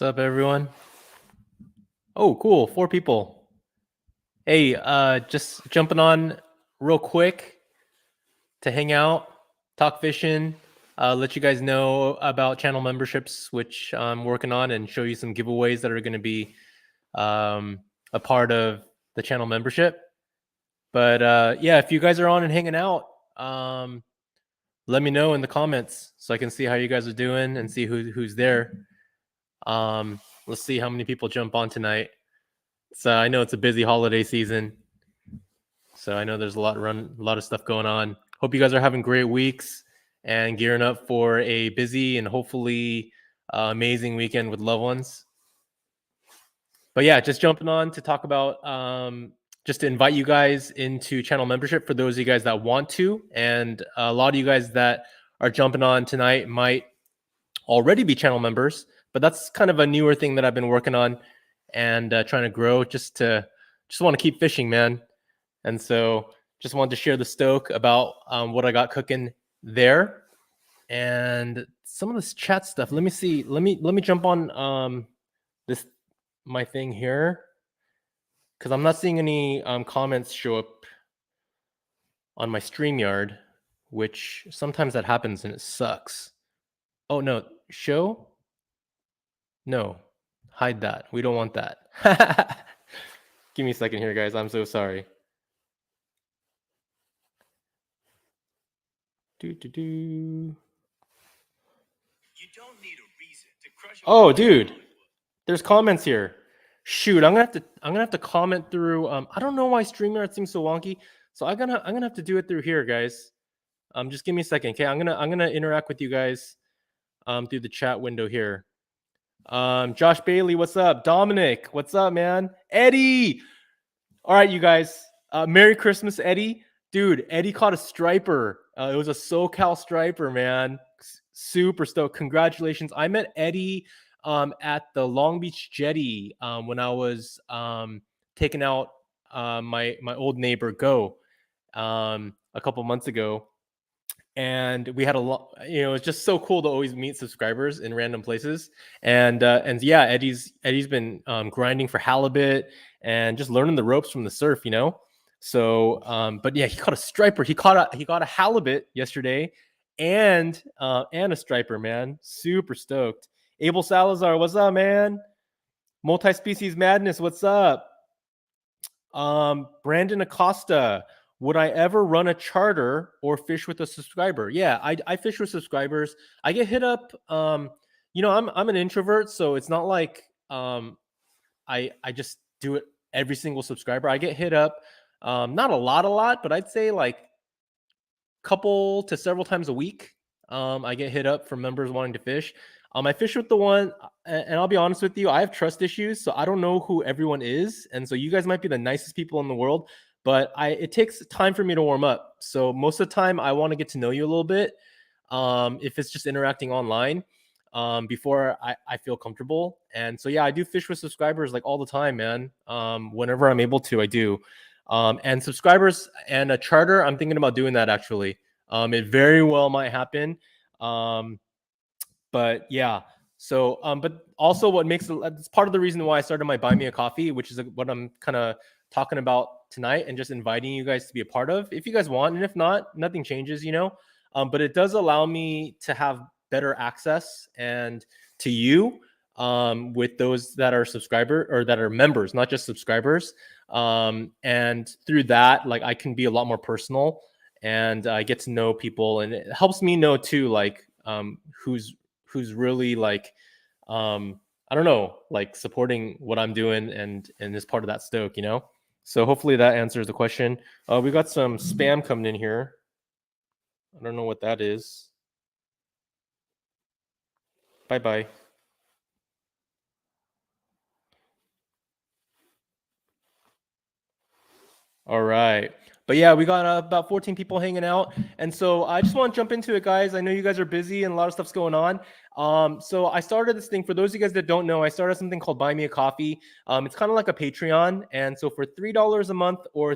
What's up, everyone? Oh, cool. 4 people. Hey, just jumping on real quick to hang out, talk fishing, let you guys know about channel memberships, which I'm working on, and show you some giveaways that are going to be a part of the channel membership. But yeah, if you guys are on and hanging out, let me know in the comments so I can see how you guys are doing and see who's there. Let's see how many people jump on tonight. So I know it's a busy holiday season, so I know there's a lot of stuff going on. Hope you guys are having great weeks and gearing up for a busy and hopefully amazing weekend with loved ones. But yeah, just jumping on to talk about just to invite you guys into channel membership for those of you guys that want to, and a lot of you guys that are jumping on tonight might already be channel members, but that's kind of a newer thing that I've been working on and trying to grow. Just want to keep fishing, man. And so just wanted to share the stoke about what I got cooking there and some of this chat stuff. Let me see. Let me jump on this my thing here because I'm not seeing any comments show up on my StreamYard, which sometimes that happens and it sucks. Oh no, show? No, hide that. We don't want that. Give me a second here, guys. I'm so sorry. You don't need a reason to crush. Oh, dude, there's comments here. Shoot, I'm gonna have to comment through. I don't know why StreamYard seems so wonky, so I'm gonna have to do it through here, guys. Just give me a second, okay? I'm gonna interact with you guys through the chat window here. Josh Bailey, what's up? Dominic, what's up, man? Eddie. All right, you guys. Merry Christmas, Eddie. Dude, Eddie caught a striper. It was a SoCal striper, man. Super stoked. Congratulations. I met Eddie at the Long Beach Jetty when I was taking out my old neighbor Go a couple months ago. And we had a lot, it's just so cool to always meet subscribers in random places. And yeah, Eddie's been grinding for halibut and just learning the ropes from the surf, So, but yeah, he caught a striper. He got a halibut yesterday, and a striper, man. Super stoked. Abel Salazar, what's up, man? Multi-species madness, what's up? Brandon Acosta, would I ever run a charter or fish with a subscriber? Yeah, I fish with subscribers. I get hit up. I'm an introvert, so it's not like I just do it every single subscriber. I get hit up, not a lot, but I'd say like couple to several times a week. I get hit up from members wanting to fish. I fish with the one, and I'll be honest with you, I have trust issues, so I don't know who everyone is, and so you guys might be the nicest people in the world, but it takes time for me to warm up. So most of the time, I want to get to know you a little bit. If it's just interacting online, before I feel comfortable, and so yeah, I do fish with subscribers like all the time, man. Whenever I'm able to, I do. And subscribers and a charter, I'm thinking about doing that actually. It very well might happen. But yeah, so but also what makes it's part of the reason why I started my Buy Me a Coffee, which is what I'm kind of talking about tonight, and just inviting you guys to be a part of if you guys want, and if not, nothing changes, but it does allow me to have better access and to you with those that are subscriber or that are members, not just subscribers. And through that, like I can be a lot more personal and I get to know people, and it helps me know too, like who's really like I don't know, like supporting what I'm doing and is part of that stoke, So hopefully that answers the question. We got some spam coming in here. I don't know what that is. Bye. All right. But yeah, we got about 14 people hanging out. And so I just want to jump into it, guys. I know you guys are busy and a lot of stuff's going on. So I started this thing. For those of you guys that don't know, I started something called Buy Me a Coffee. It's kind of like a Patreon. And so for $3 a month or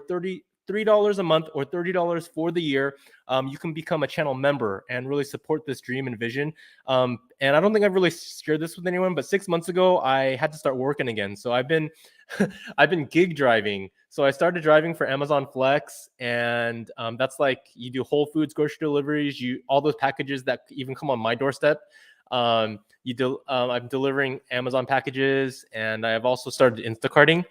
$3 a month or $30 for the year, you can become a channel member and really support this dream and vision. And I don't think I've really shared this with anyone, but 6 months ago, I had to start working again. So I've been I've been gig driving. So I started driving for Amazon Flex, and that's like you do Whole Foods grocery deliveries, all those packages that even come on my doorstep. I'm delivering Amazon packages, and I have also started Instacarting.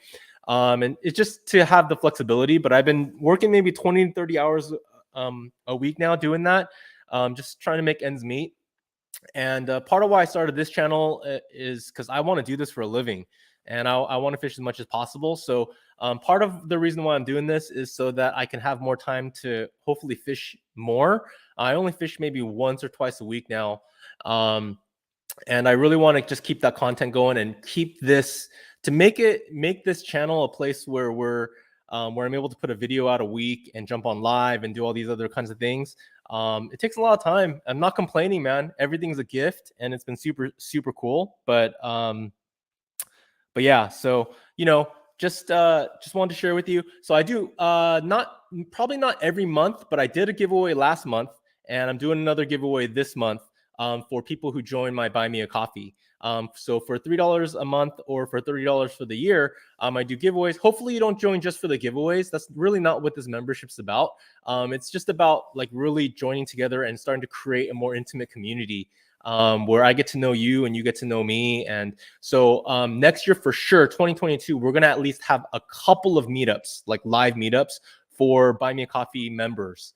And it's just to have the flexibility, but I've been working maybe 20 to 30 hours a week now doing that, just trying to make ends meet. And part of why I started this channel is because I want to do this for a living, and I want to fish as much as possible. So part of the reason why I'm doing this is so that I can have more time to hopefully fish more. I only fish maybe once or twice a week now. And I really want to just keep that content going and keep this to make this channel a place where I'm able to put a video out a week and jump on live and do all these other kinds of things. It takes a lot of time. I'm not complaining, man. Everything's a gift, and it's been super, super cool. But yeah, so just wanted to share with you. So I do probably not every month, but I did a giveaway last month, and I'm doing another giveaway this month for people who join my Buy Me a Coffee. So for $3 a month or for $30 for the year, I do giveaways. Hopefully you don't join just for the giveaways. That's really not what this membership's about. It's just about like really joining together and starting to create a more intimate community where I get to know you and you get to know me. And so next year for sure, 2022, we're going to at least have a couple of meetups, like live meetups for Buy Me a Coffee members.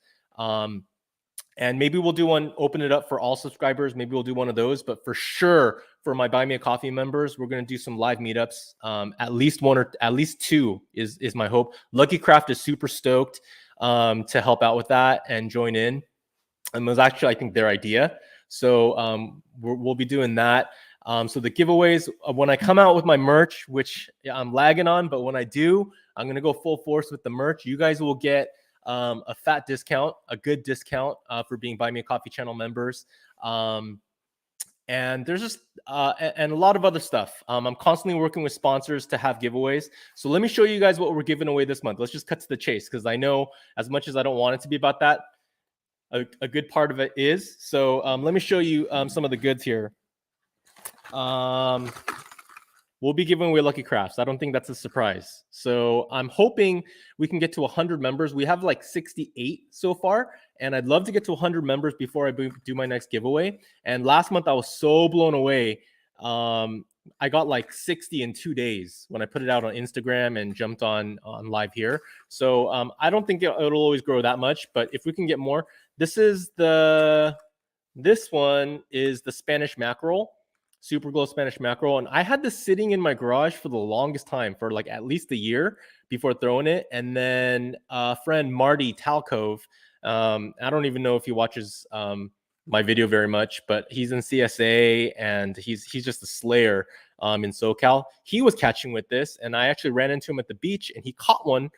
And maybe we'll do one, open it up for all subscribers. Maybe we'll do one of those, but for sure for my Buy Me a Coffee members, we're going to do some live meetups. At least one or at least two is my hope. Lucky Craft is super stoked to help out with that and join in. And it was actually, I think, their idea. So we'll be doing that. So the giveaways, when I come out with my merch, which I'm lagging on, but when I do, I'm going to go full force with the merch. You guys will get a fat discount, a good discount for being Buy Me a Coffee channel members. And there's just and a lot of other stuff. I'm constantly working with sponsors to have giveaways. So let me show you guys what we're giving away this month. Let's just cut to the chase, because I know as much as I don't want it to be about that, a good part of it is. So let me show you some of the goods here. We'll be giving away Lucky Crafts. I don't think that's a surprise. So I'm hoping we can get to 100 members. We have like 68 so far, and I'd love to get to 100 members before I do my next giveaway. And last month I was so blown away. I got like 60 in 2 days when I put it out on Instagram and jumped on live here. So I don't think it'll always grow that much, but if we can get more, this one is the Spanish mackerel. Super glow Spanish mackerel, and I had this sitting in my garage for the longest time, for like at least a year before throwing it. And then friend Marty Talcove, I don't even know if he watches my video very much, but he's in CSA and he's just a slayer in SoCal. He was catching with this, and I actually ran into him at the beach, and he caught one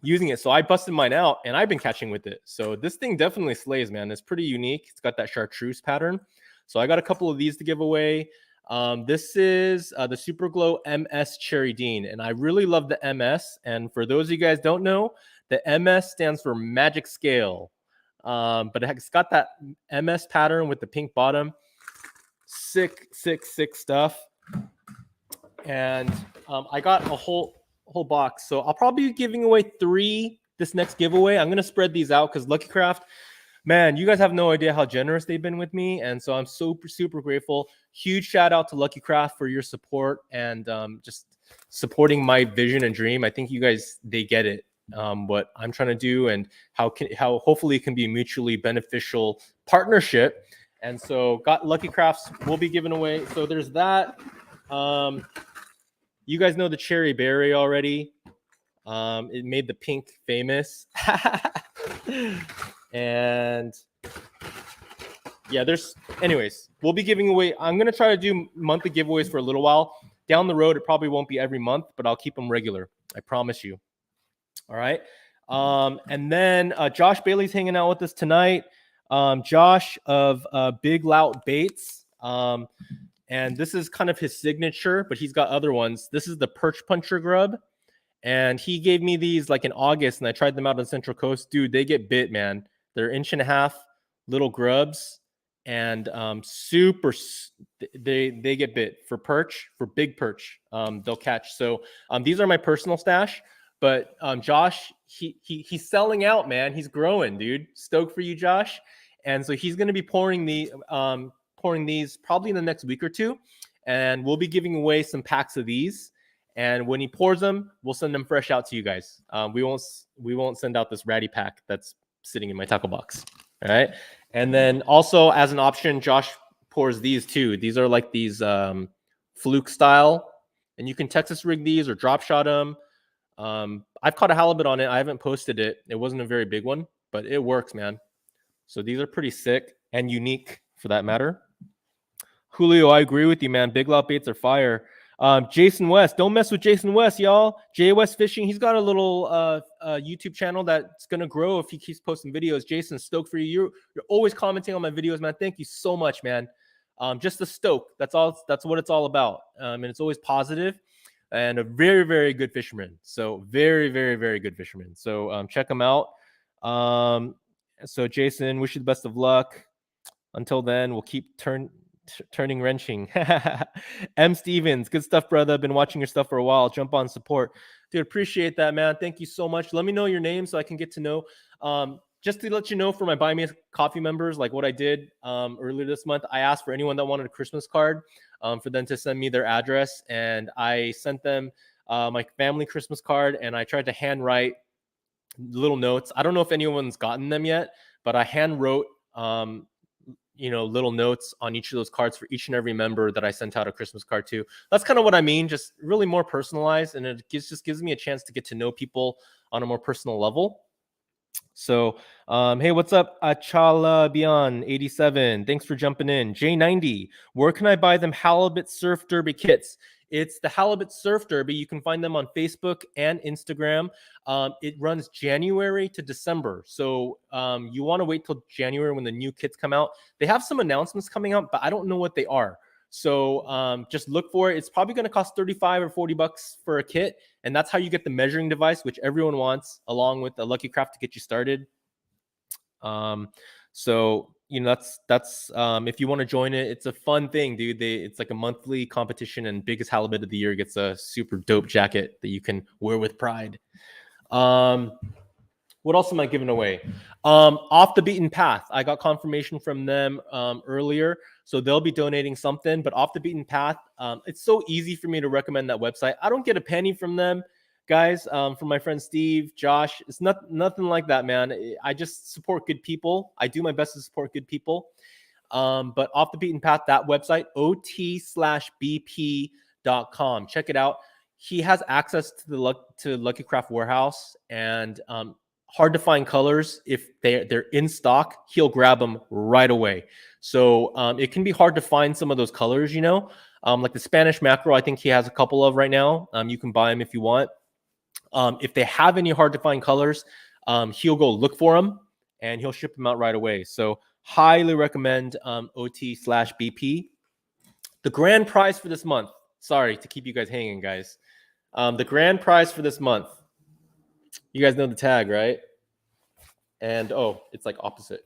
using it. So I busted mine out, and I've been catching with it. So this thing definitely slays, man. It's pretty unique. It's got that chartreuse pattern. So I got a couple of these to give away. This is the Super Glow MS Cherry Dean, and I really love the MS. And for those of you guys don't know, the MS stands for Magic Scale, but it's got that MS pattern with the pink bottom. Sick stuff. And I got a whole box, so I'll probably be giving away 3 this next giveaway. I'm gonna spread these out because Lucky Craft, man, you guys have no idea how generous they've been with me. And so I'm super grateful. Huge shout out to Lucky Craft for your support and just supporting my vision and dream. I think you guys, they get it, what I'm trying to do, and how hopefully it can be a mutually beneficial partnership. And so got Lucky Crafts will be given away. So there's that. You guys know the cherry berry already. It made the pink famous. And yeah, anyways, we'll be giving away. I'm going to try to do monthly giveaways for a little while. Down the road, it probably won't be every month, but I'll keep them regular. I promise you. All right. And then Josh Bailey's hanging out with us tonight. Josh of Big Lout Baits. And this is kind of his signature, but he's got other ones. This is the Perch Puncher Grub. And he gave me these like in August, and I tried them out on Central Coast. Dude, they get bit, man. They're 1.5 inch little grubs, and they get bit for perch, for big perch. They'll catch. So these are my personal stash. But Josh, he's selling out, man. He's growing, dude. Stoked for you, Josh. And so he's going to be pouring these probably in the next week or two, and we'll be giving away some packs of these. And when he pours them, we'll send them fresh out to you guys. We won't send out this ratty pack that's sitting in my tackle box. All right. And then also as an option, Josh pours these too. These are like these fluke style, and you can Texas rig these or drop shot them. I've caught a halibut on it. I haven't posted it. It wasn't a very big one, but it works, man. So these are pretty sick and unique for that matter. Julio, I agree with you, man. Big loud baits are fire. Jason West, don't mess with Jason West, y'all. J West Fishing, he's got a little YouTube channel that's gonna grow if he keeps posting videos. Jason, stoked for you. You're always commenting on my videos, man. Thank you so much, man. Just the stoke. That's all. That's what it's all about. And it's always positive, and a very, very good fisherman. So very, very, very good fisherman. So check him out. So Jason, wish you the best of luck. Until then, we'll keep turning wrenching. M Stevens, good stuff, brother. Been watching your stuff for a while. Jump on support, dude. Appreciate that, man. Thank you so much. Let me know your name so I can get to know. Just to let you know, for my Buy Me a Coffee members, like what I did earlier this month, I asked for anyone that wanted a Christmas card for them to send me their address, and I sent them my family Christmas card, and I tried to handwrite little notes. I don't know if anyone's gotten them yet, but I hand wrote little notes on each of those cards for each and every member that I sent out a Christmas card to. That's kind of what I mean, just really more personalized, and it just gives me a chance to get to know people on a more personal level. So, hey, what's up, Achala Bian 87? Thanks for jumping in. J90, where can I buy them halibut surf derby kits? It's the Halibut Surf Derby. You can find them on Facebook and Instagram. It runs January to December. So you want to wait till January when the new kits come out. They have some announcements coming out, but I don't know what they are. So just look for it. It's probably going to cost $35 or $40 for a kit. And that's how you get the measuring device, which everyone wants, along with the Lucky Craft to get you started. So that's if you want to join it, it's a fun thing, dude. It's like a monthly competition, and biggest halibut of the year gets a super dope jacket that you can wear with pride. What else am I giving away? Off the Beaten Path. I got confirmation from them earlier, so they'll be donating something. But Off the Beaten Path, it's so easy for me to recommend that website. I don't get a penny from them, guys. From my friend Steve, Josh. It's nothing like that, man. I just support good people. I do my best to support good people. But Off the Beaten Path, that website, ot/bp.com. Check it out. He has access to Lucky Craft Warehouse, and hard to find colors. If they're in stock, he'll grab them right away. So it can be hard to find some of those colors, like the Spanish mackerel. I think he has a couple of right now. You can buy them if you want. If they have any hard to find colors, he'll go look for them and he'll ship them out right away. So highly recommend ot/bp. The grand prize for this month. Sorry to keep you guys hanging, guys. The grand prize for this month. You guys know the tag, right? And it's like opposite.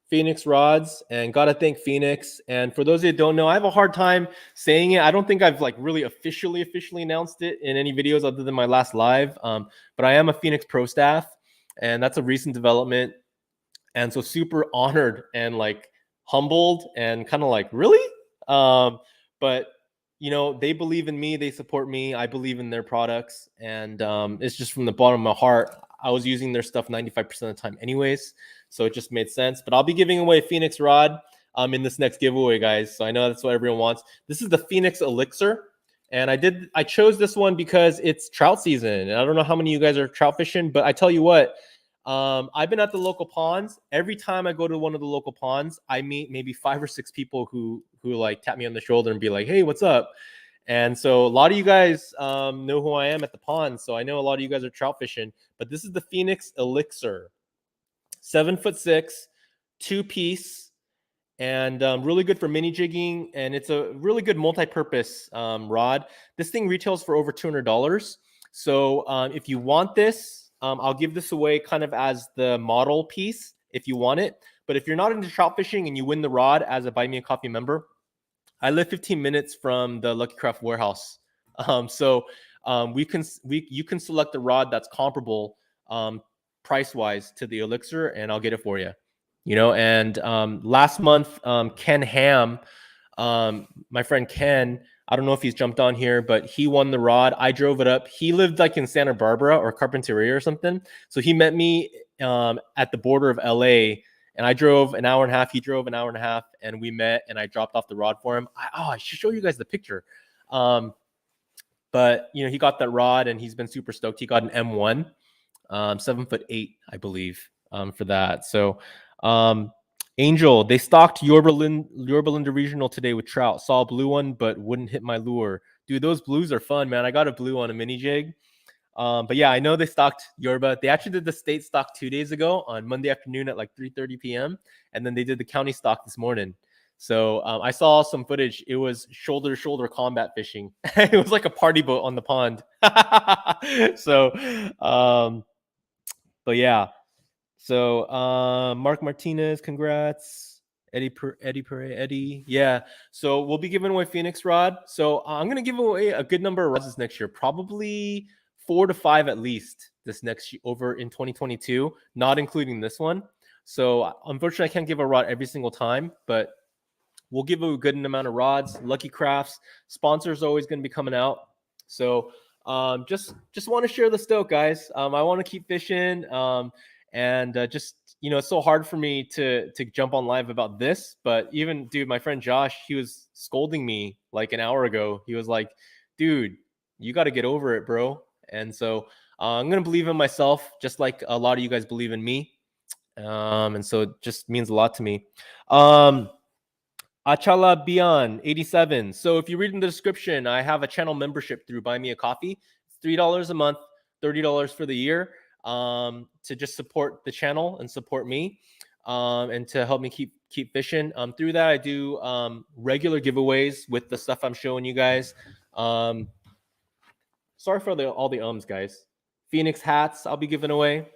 Phoenix rods, and gotta thank Phoenix. And for those of you that don't know, I have a hard time saying it. I don't think I've like really officially announced it in any videos other than my last live. But I am a Phoenix Pro staff, and that's a recent development. And so super honored and like humbled and kind of like, really? But they believe in me, they support me, I believe in their products, and it's just from the bottom of my heart. I was using their stuff 95% of the time anyways, so it just made sense. But I'll be giving away a Phoenix rod in this next giveaway, guys. So I know that's what everyone wants. This is the Phoenix Elixir, and I chose this one because it's trout season, and I don't know how many of you guys are trout fishing, but I tell you what, I've been at the local ponds. Every time I go to one of the local ponds, I meet maybe 5 or 6 people who like tap me on the shoulder and be like, "Hey, what's up?" And so a lot of you guys know who I am at the pond. So I know a lot of you guys are trout fishing, but this is the Phoenix Elixir, 7'6", 2-piece, and really good for mini jigging. And it's a really good multi-purpose rod. This thing retails for over $200. So if you want this, I'll give this away kind of as the model piece if you want it. But if you're not into trout fishing and you win the rod as a Buy Me a Coffee member, I live 15 minutes from the Lucky Craft warehouse. You can select the rod that's comparable price wise to the Elixir, and I'll get it for you. And last month, Ken Ham, my friend Ken, I don't know if he's jumped on here, but he won the rod. I drove it up. He lived like in Santa Barbara or Carpinteria or something. So he met me at the border of LA, and I drove an hour and a half. He drove an hour and a half, and we met, and I dropped off the rod for him. I should show you guys the picture. But he got that rod, and he's been super stoked. He got an M1, 7'8", I believe, for that. So, Angel, they stocked Yorba Linda Regional today with trout. Saw a blue one, but wouldn't hit my lure. Dude, those blues are fun, man. I got a blue on a mini jig. But yeah, I know they stocked Yorba. They actually did the state stock 2 days ago on Monday afternoon at like 3:30 p.m. And then they did the county stock this morning. So I saw some footage. It was shoulder-to-shoulder combat fishing. It was like a party boat on the pond. So, but yeah. So Mark Martinez, congrats. Eddie. Yeah. So we'll be giving away Phoenix rod. So I'm going to give away a good number of rods this next year. Probably 4 to 5 at least this next year over in 2022, not including this one. So unfortunately, I can't give a rod every single time, but we'll give a good amount of rods. Lucky Crafts sponsors are always going to be coming out. So just want to share the stoke, guys. I want to keep fishing. And just, it's so hard for me to jump on live about this. But even, dude, my friend Josh, he was scolding me like an hour ago. He was like, dude, you got to get over it, bro. And so I'm going to believe in myself, just like a lot of you guys believe in me. And so it just means a lot to me. Achala Bian 87. So if you read in the description, I have a channel membership through Buy Me a Coffee. It's $3 a month, $30 for the year. To just support the channel and support me, and to help me keep fishing. Through that, I do regular giveaways with the stuff I'm showing you guys. Sorry for all the ums, guys. Phoenix hats I'll be giving away.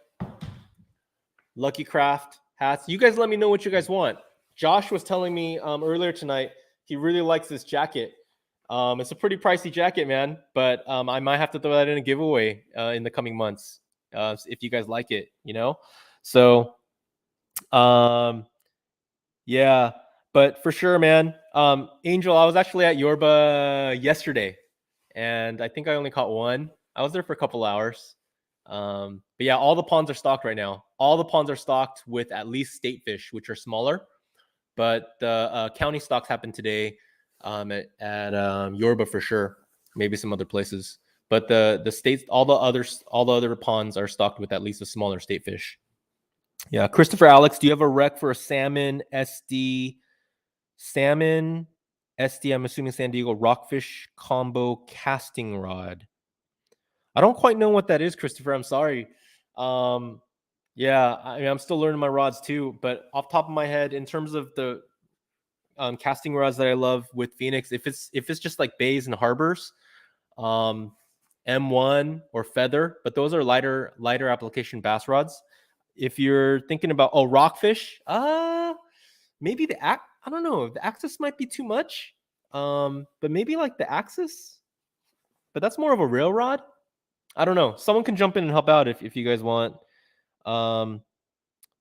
Lucky Craft hats. You guys let me know what you guys want. Josh was telling me earlier tonight he really likes this jacket. It's a pretty pricey jacket, man, but I might have to throw that in a giveaway in the coming months. If you guys like it, so yeah, but for sure, man. Angel, I was actually at Yorba yesterday, and I think I only caught one. I was there for a couple hours. But yeah, all the ponds are stocked right now. All the ponds are stocked with at least state fish, which are smaller, but the county stocks happened today at Yorba for sure, maybe some other places. But the states, all the other ponds are stocked with at least a smaller state fish. Yeah, Christopher Alex, do you have a rec for a salmon SD? Salmon SD, I'm assuming San Diego rockfish combo casting rod. I don't quite know what that is, Christopher. I'm sorry. Yeah, I'm still learning my rods too. But off top of my head, in terms of the casting rods that I love with Phoenix, if it's just like bays and harbors, M1 or Feather, but those are lighter application bass rods. If you're thinking about rockfish, maybe I don't know, the Axis might be too much. But maybe like the Axis, but that's more of a rail rod. I don't know. Someone can jump in and help out if you guys want.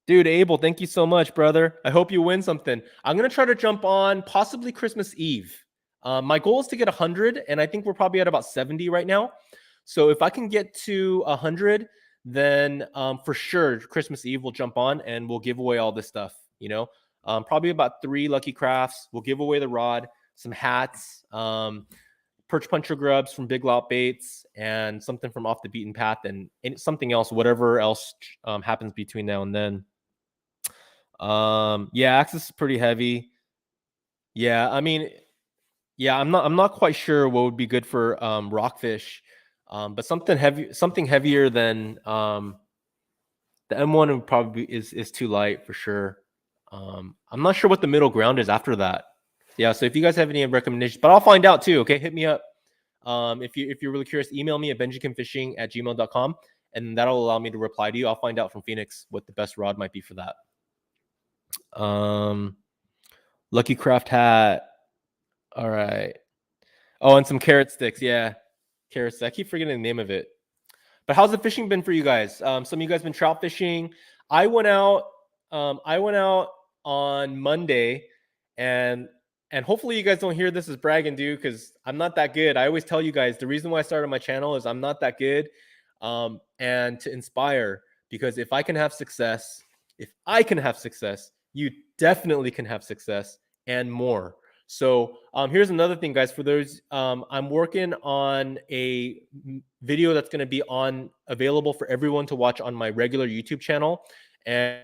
Dude, Abel, thank you so much, brother. I hope you win something. I'm gonna try to jump on possibly Christmas Eve. My goal is to get 100, and I think we're probably at about 70 right now. So if I can get to 100, then for sure Christmas Eve we'll jump on and we'll give away all this stuff. Probably about 3 Lucky Crafts. We'll give away the rod, some hats, perch puncher grubs from Big Lot Baits, and something from Off the Beaten Path, and something else, whatever else happens between now and then. Yeah, Axis is pretty heavy. Yeah, I mean, yeah, I'm not quite sure what would be good for rockfish, but something heavier than the M1 would probably is too light for sure. I'm not sure what the middle ground is after that. Yeah, so if you guys have any recommendations, but I'll find out too. Okay, hit me up. If you're really curious, email me at benjikimfishing@gmail.com, and that'll allow me to reply to you. I'll find out from Phoenix what the best rod might be for that. Lucky Craft hat. All right. Oh, and some carrot sticks. Yeah, carrot sticks. I keep forgetting the name of it. But how's the fishing been for you guys? Some of you guys been trout fishing. I went out. I went out on Monday, and hopefully you guys don't hear this as bragging, dude, because I'm not that good. I always tell you guys the reason why I started my channel is I'm not that good, and to inspire. Because if I can have success, you definitely can have success and more. So here's another thing, guys. For those, I'm working on a video that's going to be available for everyone to watch on my regular YouTube channel, and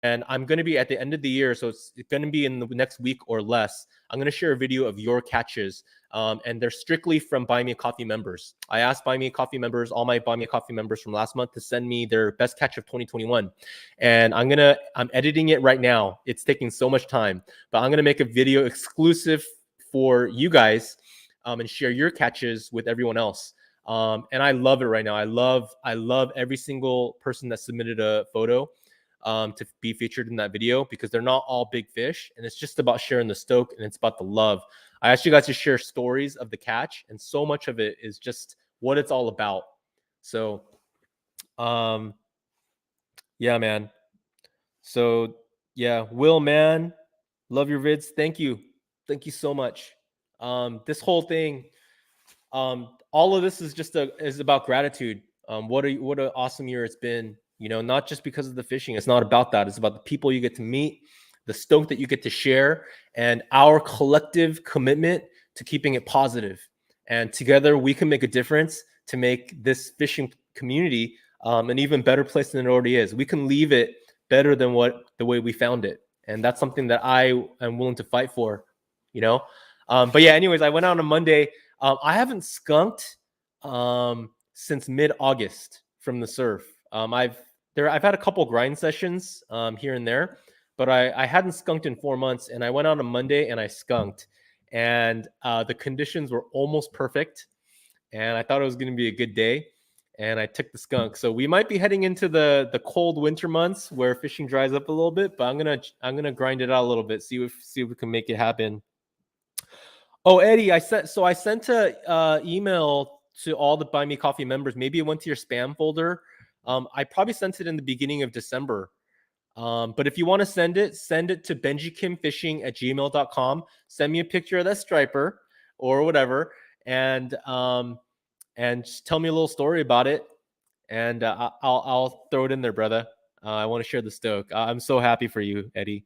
I'm going to be at the end of the year, so it's going to be in the next week or less. I'm going to share a video of your catches, and they're strictly from Buy Me a Coffee members. I asked Buy Me a Coffee members, all my Buy Me a Coffee members from last month, to send me their best catch of 2021, and I'm editing it right now. It's taking so much time, but I'm going to make a video exclusive for you guys, and share your catches with everyone else. And I love it right now. I love every single person that submitted a photo to be featured in that video, because they're not all big fish, and it's just about sharing the stoke, and it's about the love. I asked you guys to share stories of the catch, and so much of it is just what it's all about. So yeah, man. So yeah, Will, man, love your vids. Thank you so much. This whole thing, all of this is just is about gratitude. What an awesome year it's been. You know, not just because of the fishing. It's not about that. It's about the people you get to meet, the stoke that you get to share, and our collective commitment to keeping it positive. And together we can make a difference to make this fishing community an even better place than it already is. We can leave it better than the way we found it. And that's something that I am willing to fight for, you know? But yeah, anyways, I went out on Monday. I haven't skunked since mid-August from the surf. I've had a couple grind sessions here and there, but I hadn't skunked in 4 months, and I went out on Monday and I skunked, and the conditions were almost perfect, and I thought it was going to be a good day, and I took the skunk. So we might be heading into the cold winter months where fishing dries up a little bit, but I'm gonna grind it out a little bit, see if we can make it happen. Oh, Eddie, I sent a email to all the Buy Me Coffee members. Maybe it went to your spam folder. I probably sent it in the beginning of December. But if you want to send it to benjikimfishing@gmail.com. Send me a picture of that striper or whatever, and just tell me a little story about it, and I'll throw it in there, brother. I want to share the stoke. I'm so happy for you, Eddie.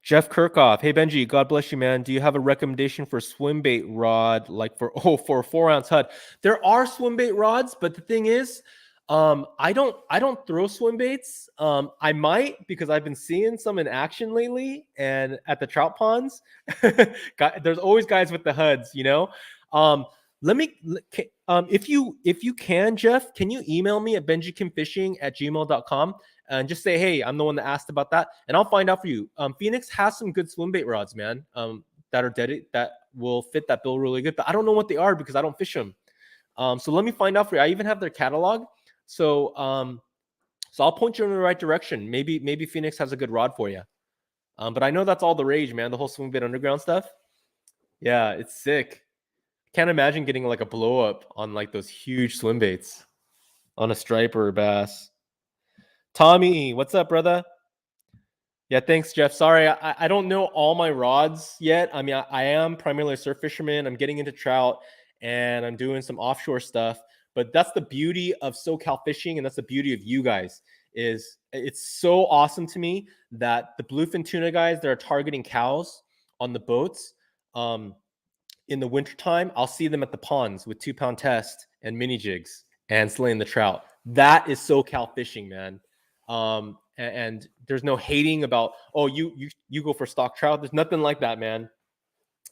Jeff Kirchhoff. Hey, Benji, God bless you, man. Do you have a recommendation for swim bait rod, like for a 4-ounce Hud? There are swim bait rods, but the thing is, I don't throw swim baits. I might, because I've been seeing some in action lately, and at the trout ponds, there's always guys with the Huds, you know. If you can, Jeff, can you email me at benjikimfishing@gmail.com and just say, hey, I'm the one that asked about that, and I'll find out for you. Phoenix has some good swim bait rods, man, that will fit that bill really good, but I don't know what they are because I don't fish them. So let me find out for you. I even have their catalog. So I'll point you in the right direction. Maybe Phoenix has a good rod for you. But I know that's all the rage, man. The whole swim bait underground stuff. Yeah, it's sick. Can't imagine getting like a blow up on like those huge swim baits on a striper or bass. Tommy, what's up, brother? Yeah, thanks, Jeff. Sorry, I don't know all my rods yet. I mean, I am primarily a surf fisherman. I'm getting into trout, and I'm doing some offshore stuff. But that's the beauty of SoCal fishing, and that's the beauty of you guys. Is it's so awesome to me that the bluefin tuna guys that are targeting cows on the boats, in the wintertime, I'll see them at the ponds with 2-pound test and mini jigs and slaying the trout. That is SoCal fishing, man. And there's no hating about, oh, you go for stock trout. There's nothing like that, man.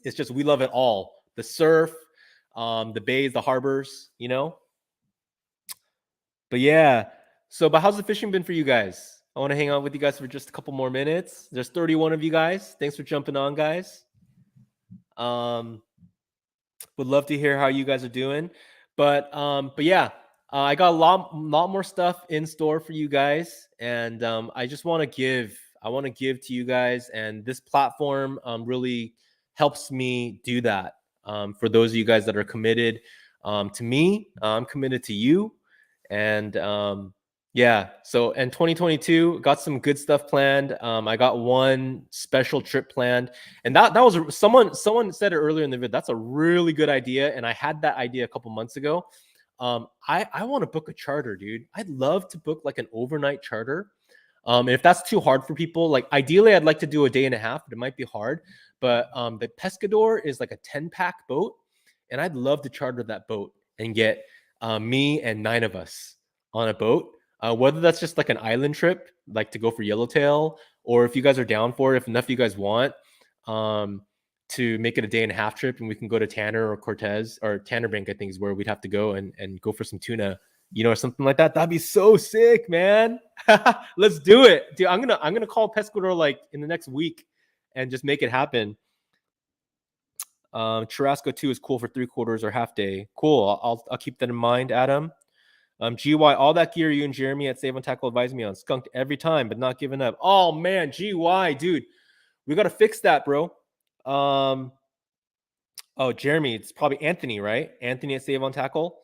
It's just we love it all. The surf, the bays, the harbors, you know. But yeah, but how's the fishing been for you guys? I want to hang out with you guys for just a couple more minutes. There's 31 of you guys. Thanks for jumping on, guys. Would love to hear how you guys are doing. But yeah, I got a lot more stuff in store for you guys, and I just want to give. I want to give to you guys, and this platform really helps me do that. For those of you guys that are committed to me, I'm committed to you, and yeah. So, and 2022 got some good stuff planned. I got one special trip planned, and that was someone said it earlier in the video. That's a really good idea, and I had that idea a couple months ago. I want to book a charter, dude. I'd love to book like an overnight charter. And if that's too hard for people, like ideally, I'd like to do a day and a half, but it might be hard. But the Pescador is like a 10-pack boat, and I'd love to charter that boat and get me and 9 of us on a boat. Whether that's just like an island trip, like to go for Yellowtail, or if you guys are down for it, if enough of you guys want, to make it a day and a half trip, and we can go to Tanner or Cortez or Tanner Bank, I think is where we'd have to go and go for some tuna, or something like that. That'd be so sick, man. Let's do it, dude. I'm gonna call Pescador like in the next week and just make it happen. Churrasco 2 is cool for 3/4 or half day. Cool. I'll keep that in mind, Adam. GY, all that gear you and Jeremy at Save on Tackle advise me on. Skunked every time, but not giving up. Oh man, GY, dude, we gotta fix that, bro. Jeremy, it's probably Anthony, right? Anthony at Save on Tackle.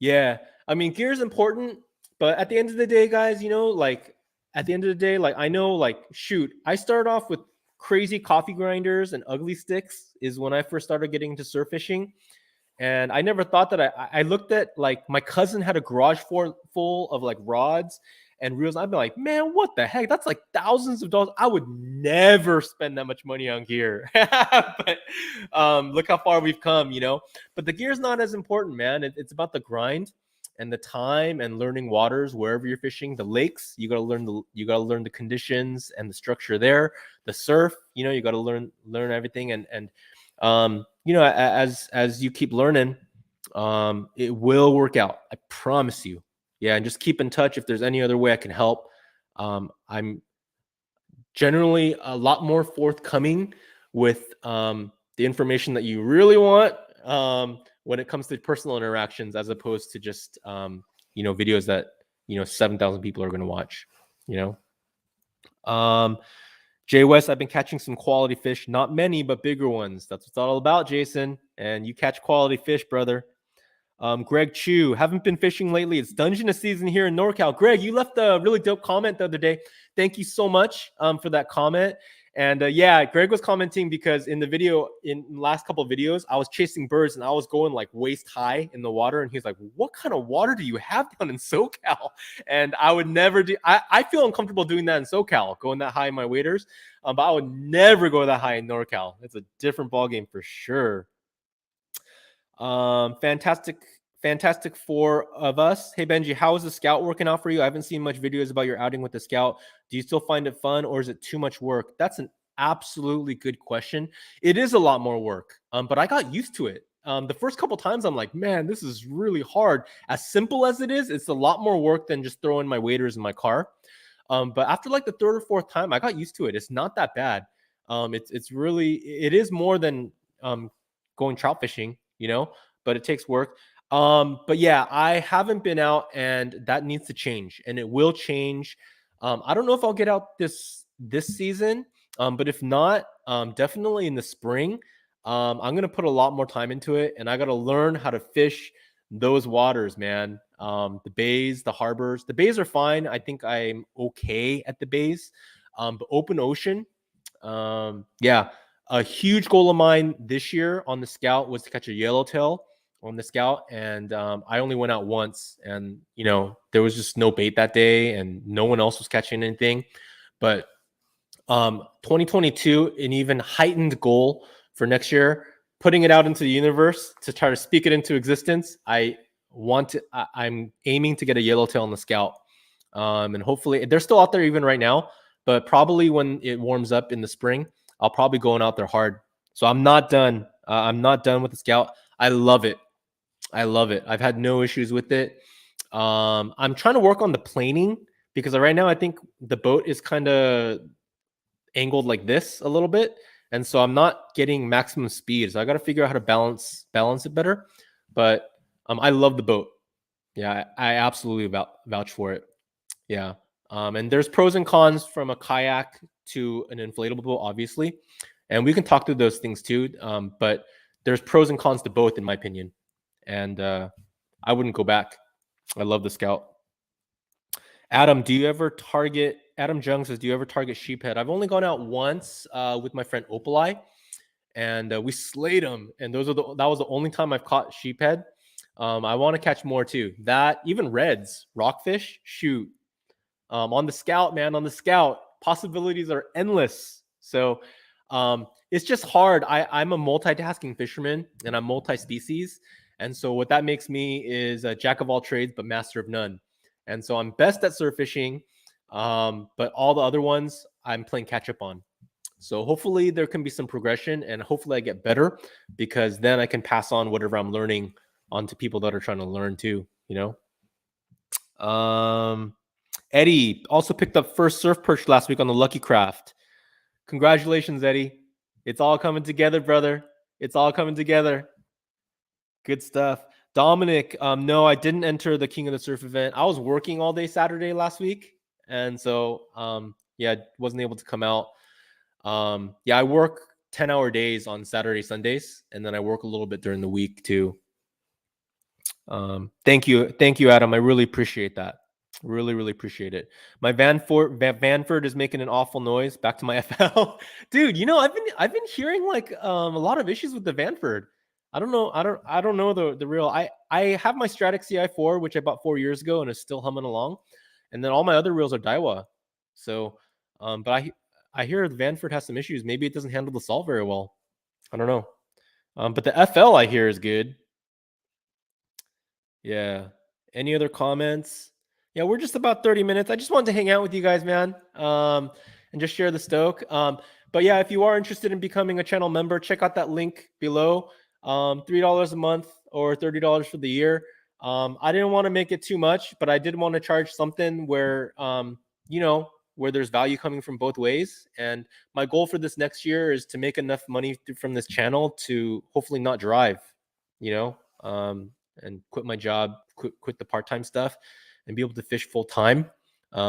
Yeah, I mean, gear is important, but at the end of the day, guys, like at the end of the day, like I know, like shoot, I started off with crazy coffee grinders and ugly sticks is when I first started getting into surf fishing. And I never thought that I looked at like my cousin had a garage full of like rods and reels. I'd be like, man, what the heck? That's like thousands of dollars. I would never spend that much money on gear. But look how far we've come, But the gear is not as important, man. It's about the grind and the time and learning waters wherever you're fishing. The lakes, you gotta learn the conditions and the structure there. The surf, you gotta learn everything and as you keep learning, it will work out. I promise you. Yeah, and just keep in touch if there's any other way I can help. I'm generally a lot more forthcoming with the information that you really want when it comes to personal interactions, as opposed to just videos that 7,000 people are going to watch. Jay West, I've been catching some quality fish, not many, but bigger ones. That's what it's all about, Jason. And you catch quality fish, brother. Greg Chu, haven't been fishing lately. It's Dungeness season here in NorCal. Greg, you left a really dope comment the other day. Thank you so much for that comment. And yeah, Greg was commenting because in the video, in the last couple of videos, I was chasing birds and I was going like waist high in the water. And he's like, what kind of water do you have down in SoCal? And I would never do, I feel uncomfortable doing that in SoCal, going that high in my waders. But I would never go that high in NorCal. It's a different ballgame for sure. Fantastic four of us. Hey Benji, how is the Scout working out for you? I haven't seen much videos about your outing with the Scout. Do you still find it fun, or is it too much work? That's an absolutely good question. It is a lot more work, but I got used to it. The first couple times I'm like, man, this is really hard. As simple as it is, it's a lot more work than just throwing my waders in my car. But after like the third or fourth time, I got used to it. It's not that bad. It is more than going trout fishing, but it takes work. But yeah, I haven't been out, and that needs to change, and it will change. I don't know if I'll get out this season, but if not, definitely in the spring. I'm gonna put a lot more time into it, and I gotta learn how to fish those waters, man. The bays, the harbors. The bays are fine. I think I'm okay at the bays. But open ocean, yeah. A huge goal of mine this year on the Scout was to catch a yellowtail on the Scout, and I only went out once, and there was just no bait that day, and no one else was catching anything. But 2022, an even heightened goal for next year, putting it out into the universe to try to speak it into existence. I'm aiming to get a yellowtail on the Scout, and hopefully they're still out there even right now. But probably when it warms up in the spring, I'll probably go out there hard. So I'm not done. I'm not done with the Scout. I love it. I've had no issues with it. I'm trying to work on the planing, because right now I think the boat is kind of angled like this a little bit. and so I'm not getting maximum speed. So I got to figure out how to balance it better. But I love the boat. Yeah, I absolutely vouch for it. Yeah. And there's pros and cons from a kayak to an inflatable boat, obviously, and we can talk through those things too. But there's pros and cons to both, in my opinion, and I wouldn't go back. I love the Scout. Adam, do you ever target? Adam Jung says, "Do you ever target sheephead?" I've only gone out once with my friend Opalai, and we slayed them. And that was the only time I've caught sheephead. I want to catch more too. That even reds, rockfish, shoot. On the Scout, man, on the Scout, possibilities are endless. So it's just hard. I'm a multitasking fisherman and I'm multi-species. And so what that makes me is a jack of all trades, but master of none. And so I'm best at surf fishing, but all the other ones I'm playing catch up on. So hopefully there can be some progression and hopefully I get better because then I can pass on whatever I'm learning onto people that are trying to learn too, you know? Eddie also picked up first surf perch last week on the Lucky Craft. Congratulations, Eddie. It's all coming together, brother. It's all coming together. Good stuff. Dominic, no, I didn't enter the King of the Surf event. I was working all day Saturday last week. And so, yeah, wasn't able to come out. Yeah, I work 10-hour days on Saturday, Sundays, and then I work a little bit during the week too. Thank you, Adam. I really appreciate that. Really appreciate it. My Vanford is making an awful noise. Back to my FL, dude. You know, I've been hearing like a lot of issues with the Vanford. I don't know. I don't know the real. I have my Stratic CI4, which I bought 4 years ago, and is still humming along. And then all my other reels are Daiwa. So, but I hear the Vanford has some issues. Maybe it doesn't handle the salt very well. I don't know. But the FL I hear is good. Yeah. Any other comments? Yeah, we're just about 30 minutes. I just wanted to hang out with you guys, man, and just share the stoke. But yeah, if you are interested in becoming a channel member, check out that link below. $3 a month or $30 for the year. I didn't want to make it too much, but I did want to charge something where, you know, where there's value coming from both ways. And my goal for this next year is to make enough money from this channel to hopefully not drive, you know, and quit my job, quit the part-time stuff, and be able to fish full time.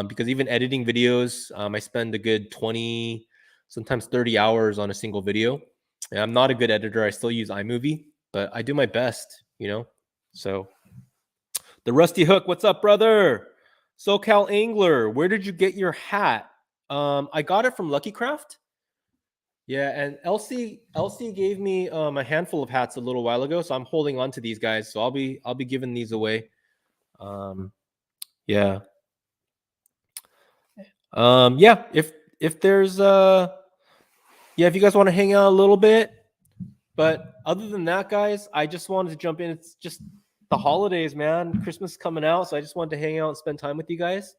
Because even editing videos, I spend a good 20, sometimes 30 hours on a single video. And I'm not a good editor. I still use iMovie, but I do my best, you know? So the Rusty Hook, what's up, brother? SoCal Angler, where did you get your hat? I got it from Lucky Craft. Yeah, and Elsie gave me a handful of hats a little while ago, so I'm holding on to these guys. So I'll be giving these away. Yeah. Yeah, if there's yeah, if you guys want to hang out a little bit, but other than that, guys, I just wanted to jump in. It's just the holidays, man. Christmas coming out, so I just wanted to hang out and spend time with you guys.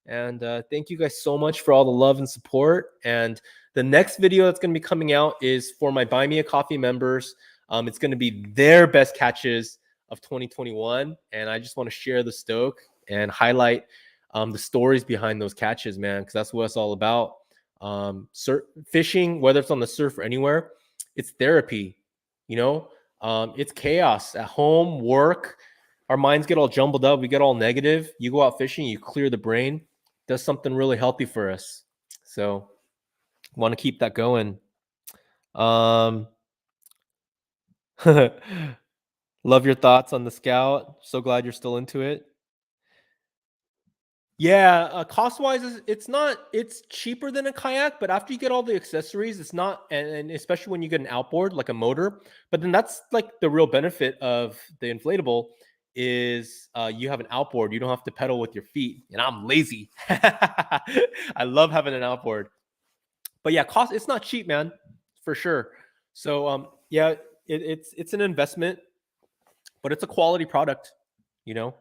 And thank you guys so much for all the love and support. And the next video that's going to be coming out is for my Buy Me a Coffee members. It's going to be their best catches of 2021. And I just want to share the stoke and highlight the stories behind those catches, man, because that's what it's all about. Fishing, whether it's on the surf or anywhere, it's therapy, you know? It's chaos at home, work. Our minds get all jumbled up. We get all negative. You go out fishing, you clear the brain, does something really healthy for us. So want to keep that going. Love your thoughts on the Scout. So glad you're still into it. Yeah, cost wise, it's cheaper than a kayak, but after you get all the accessories, it's not, and especially when you get an outboard like a motor. But then that's like the real benefit of the inflatable is you have an outboard. You don't have to pedal with your feet, and I'm lazy. I love having an outboard. But yeah, it's not cheap, man, for sure. So yeah, it's an investment, but it's a quality product, you know.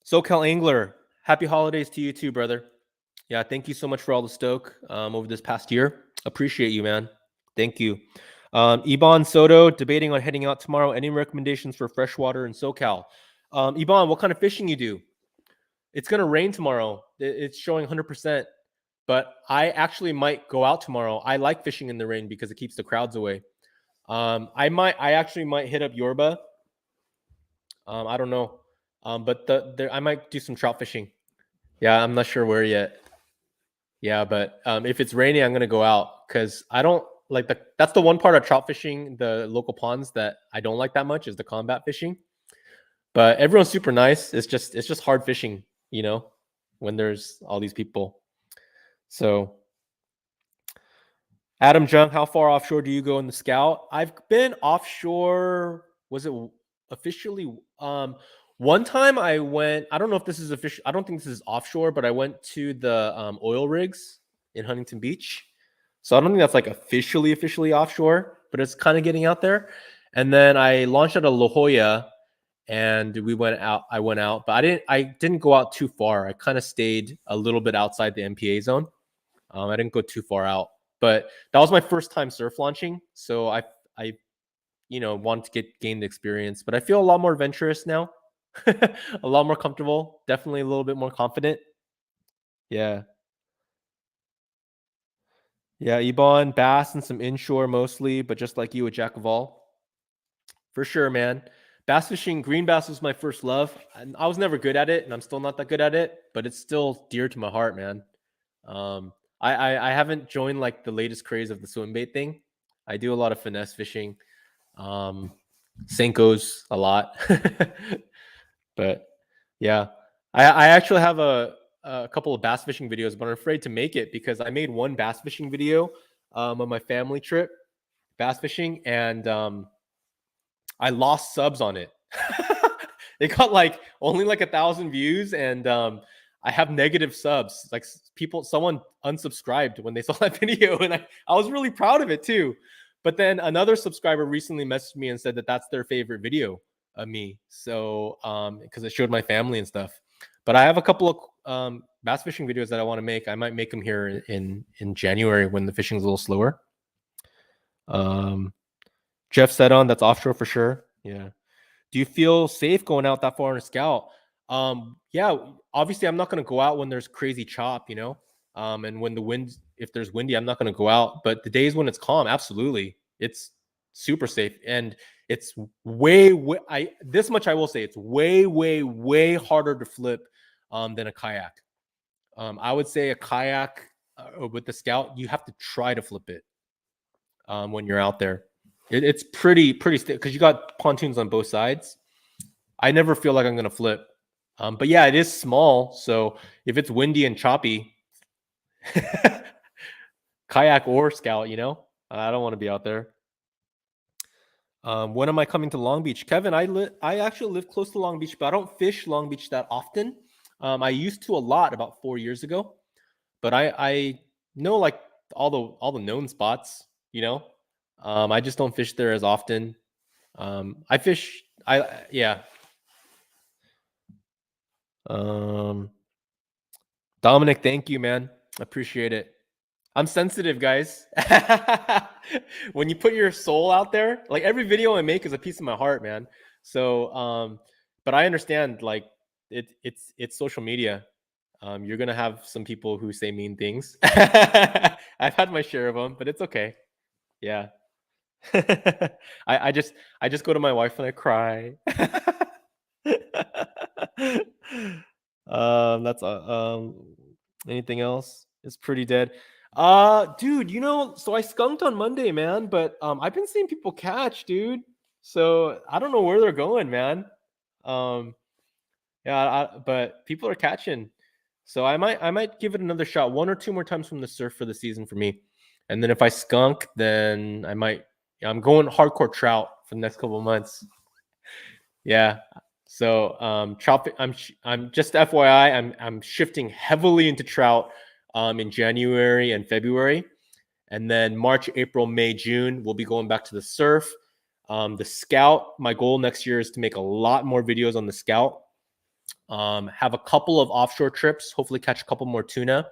SoCal Angler, happy holidays to you too, brother. Yeah, thank you so much for all the stoke over this past year. Appreciate you, man. Thank you. Iban Soto debating on heading out tomorrow. Any recommendations for freshwater in SoCal? Iban, what kind of fishing you do? It's gonna rain tomorrow. It's showing 100%. but I actually might go out tomorrow. I like fishing in the rain because it keeps the crowds away. I actually might hit up Yorba. I don't know. But I might do some trout fishing. Yeah, I'm not sure where yet. Yeah, but if it's raining, I'm gonna go out because I don't like the. That's the one part of trout fishing, the local ponds, that I don't like that much is the combat fishing. But everyone's super nice. It's just hard fishing, when there's all these people. So Adam Jung, how far offshore do you go in the Scout? I've been offshore. Was it officially? One time I went. I don't know if this is official. I don't think this is offshore, but I went to the oil rigs in Huntington Beach. So I don't think that's like officially offshore, but it's kind of getting out there. And then I launched out of La Jolla, and we went out. I went out, but I didn't go out too far. I kind of stayed a little bit outside the MPA zone. I didn't go too far out, but that was my first time surf launching, so I wanted to gain the experience. But I feel a lot more adventurous now, a lot more comfortable, definitely a little bit more confident. Yeah, yeah, Ebon, bass, and some inshore mostly, but just like you, a jack of all, for sure, man. Bass fishing, green bass was my first love. And I was never good at it, and I'm still not that good at it, but it's still dear to my heart, man. Um, I haven't joined like the latest craze of the swim bait thing. I do a lot of finesse fishing, um, Senkos a lot, but yeah, I actually have a couple of bass fishing videos, but I'm afraid to make it because I made one bass fishing video on my family trip bass fishing, and I lost subs on it. It got like only like 1,000 views, and I have negative subs. Like someone unsubscribed when they saw that video, and I was really proud of it too. But then another subscriber recently messaged me and said that that's their favorite video of me. So because it showed my family and stuff. But I have a couple of bass fishing videos that I want to make. I might make them here in January when the fishing's a little slower. Jeff said on that's offshore for sure. Yeah. Do you feel safe going out that far on a Scout? Yeah, obviously I'm not going to go out when there's crazy chop, and when the wind, if there's windy, I'm not going to go out. But the days when it's calm, absolutely, it's super safe, and it's way, I this much I will say, it's way harder to flip than a kayak. I would say a kayak with the Scout, you have to try to flip it when you're out there. It's pretty because you got pontoons on both sides. I never feel like I'm gonna flip. But yeah, it is small, so if it's windy and choppy, kayak or Scout, I don't want to be out there. When am I coming to Long Beach, Kevin? I actually live close to Long Beach, but I don't fish Long Beach that often. I used to a lot about 4 years ago, but I know like all the known spots. I just don't fish there as often. I fish. Yeah. Dominic, thank you, man. Appreciate it. I'm sensitive, guys. When you put your soul out there, like every video I make is a piece of my heart, man. So, but I understand, like it's social media. You're gonna have some people who say mean things. I've had my share of them, but it's okay. Yeah. I just go to my wife and I cry. That's anything else? It's pretty dead. Dude, so I skunked on Monday, man, but I've been seeing people catch, dude. So I don't know where they're going, man. Um, yeah, but people are catching. So I might give it another shot, one or two more times from the surf for the season for me. And then if I skunk, then I'm going hardcore trout for the next couple of months. Yeah. So trout. I'm just FYI. I'm shifting heavily into trout in January and February, and then March, April, May, June we'll be going back to the surf. The Scout. My goal next year is to make a lot more videos on the Scout. Have a couple of offshore trips. Hopefully, catch a couple more tuna.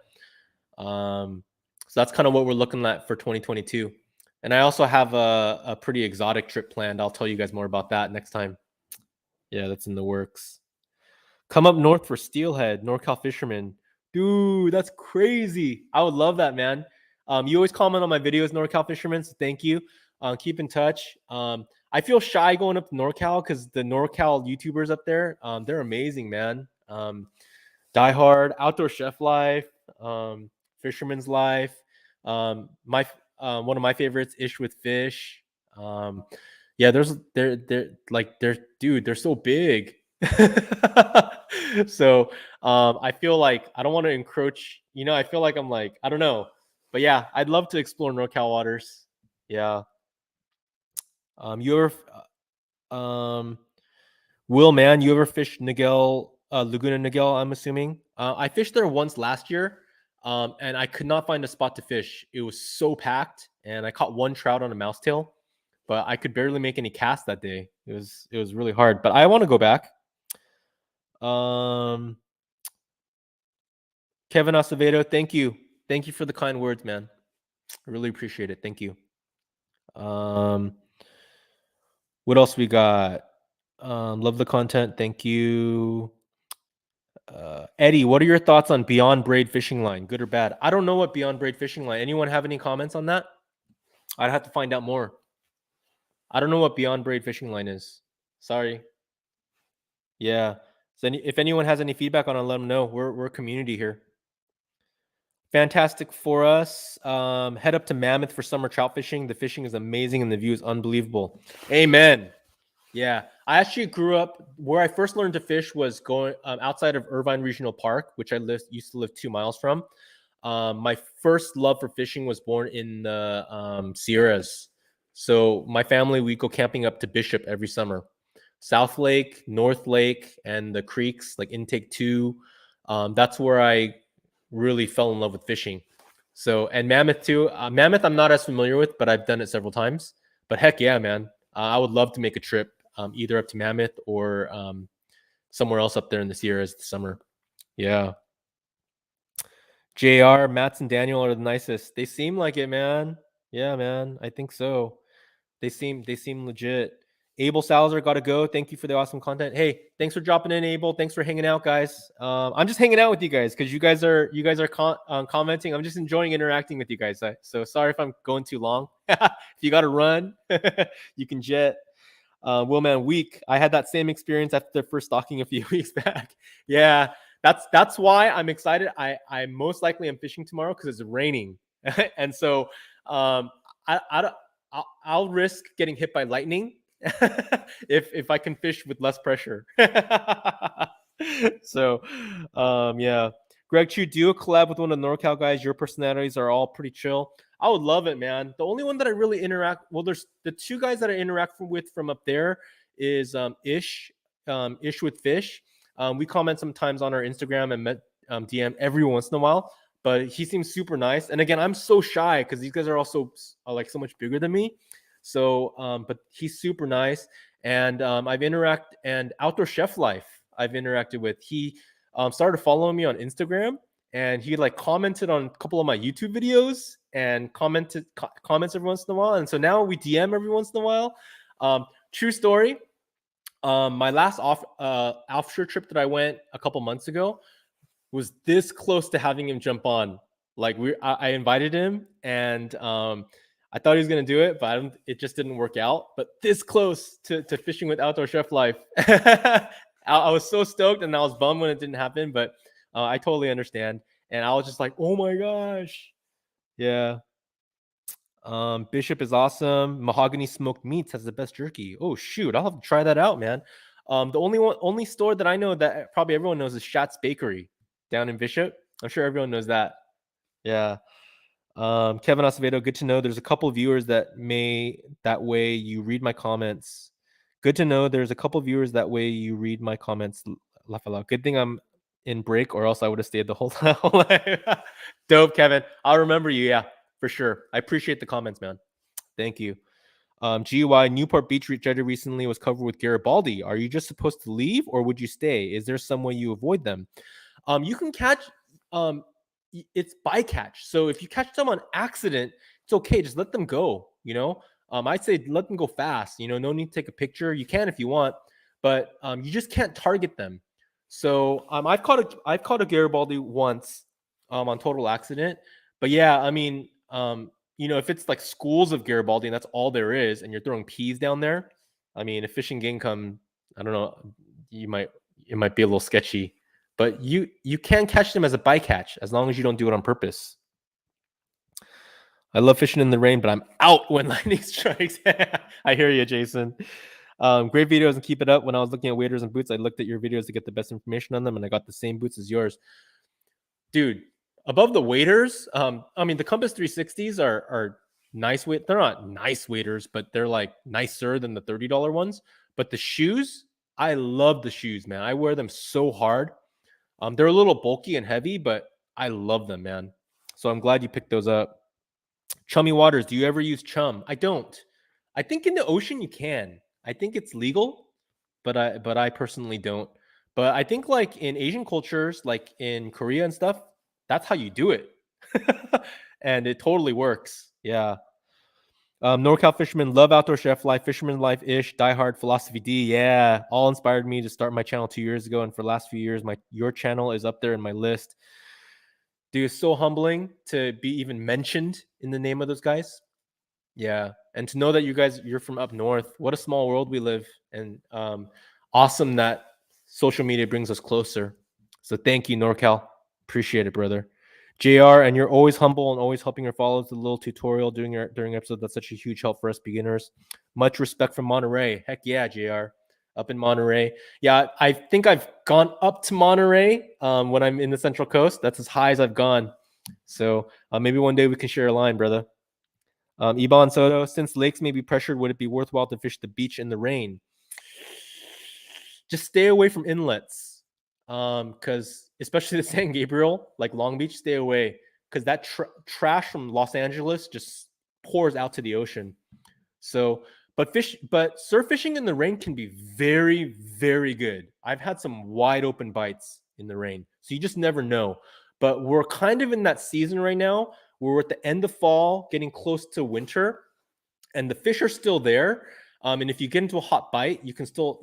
So that's kind of what we're looking at for 2022. And I also have a pretty exotic trip planned. I'll tell you guys more about that next time. Yeah, that's in the works. Come up north for steelhead, NorCal fishermen. Dude, that's crazy. I would love that, man. You always comment on my videos, NorCal Fishermen, so thank you. Keep in touch. I feel shy going up to NorCal because the NorCal YouTubers up there, they're amazing, man. Die Hard, Outdoor Chef Life, Fisherman's Life. My one of my favorites, Ish with Fish. Yeah, they're dude, they're so big. So I feel like I don't want to encroach. I feel like I'm like I don't know, but yeah, I'd love to explore NorCal waters. Yeah. You ever Will, man, you ever fished Laguna Niguel? I'm assuming. I fished there once last year, and I could not find a spot to fish. It was so packed, and I caught one trout on a mouse tail, but I could barely make any casts that day. It was really hard. But I want to go back. Um, Kevin Acevedo, thank you for the kind words, man. I really appreciate it. Thank you. What else we got? Love the content. Thank you. Eddie, what are your thoughts on Beyond Braid Fishing Line? Good or bad? I don't know what Beyond Braid Fishing Line. Anyone have any comments on that? I'd have to find out more. I don't know what Beyond Braid Fishing Line is. Sorry. Yeah. So if anyone has any feedback on it, let them know. We're a community here. Fantastic for us. Head up to Mammoth for summer trout fishing. The fishing is amazing and the view is unbelievable. Amen. Yeah, I actually grew up where I first learned to fish was going outside of Irvine Regional Park, which I used to live 2 miles from. My first love for fishing was born in the Sierras. So my family, we go camping up to Bishop every summer. South Lake, North Lake, and the creeks like Intake 2. That's where I really fell in love with fishing. So, and Mammoth too. Mammoth, I'm not as familiar with, but I've done it several times. But heck yeah, man. I would love to make a trip either up to Mammoth or somewhere else up there in the Sierras this summer. Yeah. JR, Mats, and Daniel are the nicest. They seem like it, man. Yeah, man. I think so. They seem legit. Abel Salazar got to go. Thank you for the awesome content. Hey, thanks for dropping in, Abel. Thanks for hanging out, guys. I'm just hanging out with you guys because you guys are commenting. I'm just enjoying interacting with you guys. So sorry if I'm going too long. If you got to run, you can jet. Willman, week. I had that same experience after first stalking a few weeks back. Yeah, that's why I'm excited. I most likely am fishing tomorrow because it's raining, and so I'll risk getting hit by lightning if I can fish with less pressure. So, yeah. Greg Chu, do a collab with one of the NorCal guys. Your personalities are all pretty chill. I would love it, man. The only one that I really interact there's the two guys that I interact with from up there is Ish with Fish. We comment sometimes on our Instagram and DM every once in a while, but he seems super nice. And again, I'm so shy because these guys are also like so much bigger than me. So, but he's super nice. And I've interacted and Outdoor Chef Life I've interacted with. He started following me on Instagram and he like commented on a couple of my YouTube videos and comments every once in a while. And so now we DM every once in a while. True story. My last offshore trip that I went a couple months ago was this close to having him jump on. Like I invited him and I thought he was going to do it, but it just didn't work out. But this close to fishing with Outdoor Chef Life. I was so stoked and I was bummed when it didn't happen, but I totally understand. And I was just like, oh my gosh. Yeah. Bishop is awesome. Mahogany Smoked Meats has the best jerky. Oh shoot, I'll have to try that out, man. The only store that I know that probably everyone knows is Shat's Bakery down in Bishop. I'm sure everyone knows that. Yeah. Kevin Acevedo, good to know. There's a couple of viewers that way you read my comments. Good to know. There's a couple of viewers that way you read my comments. Laugh out loud. Good thing I'm in break, or else I would have stayed the whole time. Dope, Kevin. I'll remember you. Yeah, for sure. I appreciate the comments, man. Thank you. GUI Newport Beach Jetty recently was covered with Garibaldi. Are you just supposed to leave, or would you stay? Is there some way you avoid them? You can catch. It's bycatch. So if you catch them on accident, it's okay. Just let them go. I'd say let them go fast. No need to take a picture. You can if you want, but you just can't target them. So I've caught a Garibaldi once on total accident. But yeah, I mean, if it's like schools of Garibaldi and that's all there is, and you're throwing peas down there, I mean, if fishing game come, I don't know, you might it might be a little sketchy. But you can catch them as a bycatch as long as you don't do it on purpose. I love fishing in the rain, but I'm out when lightning strikes. I hear you, Jason. Great videos and keep it up. When I was looking at waders and boots, I looked at your videos to get the best information on them, and I got the same boots as yours. Dude, above the waders, I mean, the Compass 360s are nice weight. They're not nice waders, but they're like nicer than the $30 ones. But the shoes, I love the shoes, man. I wear them so hard. They're a little bulky and heavy, but I love them, man. So I'm glad you picked those up. Chummy waters. Do you ever use chum? I don't. I think in the ocean you can. I think it's legal, but I personally don't. But I think like in Asian cultures, like in Korea and stuff, that's how you do it. And it totally works. Yeah. NorCal fishermen love outdoor chef life, fisherman life ish, diehard philosophy D. Yeah, all inspired me to start my channel 2 years ago, and for the last few years, your channel is up there in my list. Dude, it's so humbling to be even mentioned in the name of those guys. Yeah, and to know that you're from up north. What a small world we live, and awesome that social media brings us closer. So thank you, NorCal. Appreciate it, brother. JR, and you're always humble and always helping your followers. The little tutorial during episode, that's such a huge help for us beginners. Much respect from Monterey. Heck yeah, JR. Up in Monterey. Yeah, I think I've gone up to Monterey when I'm in the Central Coast. That's as high as I've gone. So maybe one day we can share a line, brother. Iban Soto, since lakes may be pressured, would it be worthwhile to fish the beach in the rain? Just stay away from inlets. Because especially the San Gabriel, like Long Beach, stay away. Because that trash from Los Angeles just pours out to the ocean. So, but surf fishing in the rain can be very, very good. I've had some wide open bites in the rain. So you just never know. But we're kind of in that season right now. We're at the end of fall, getting close to winter, and the fish are still there. And if you get into a hot bite, you can still,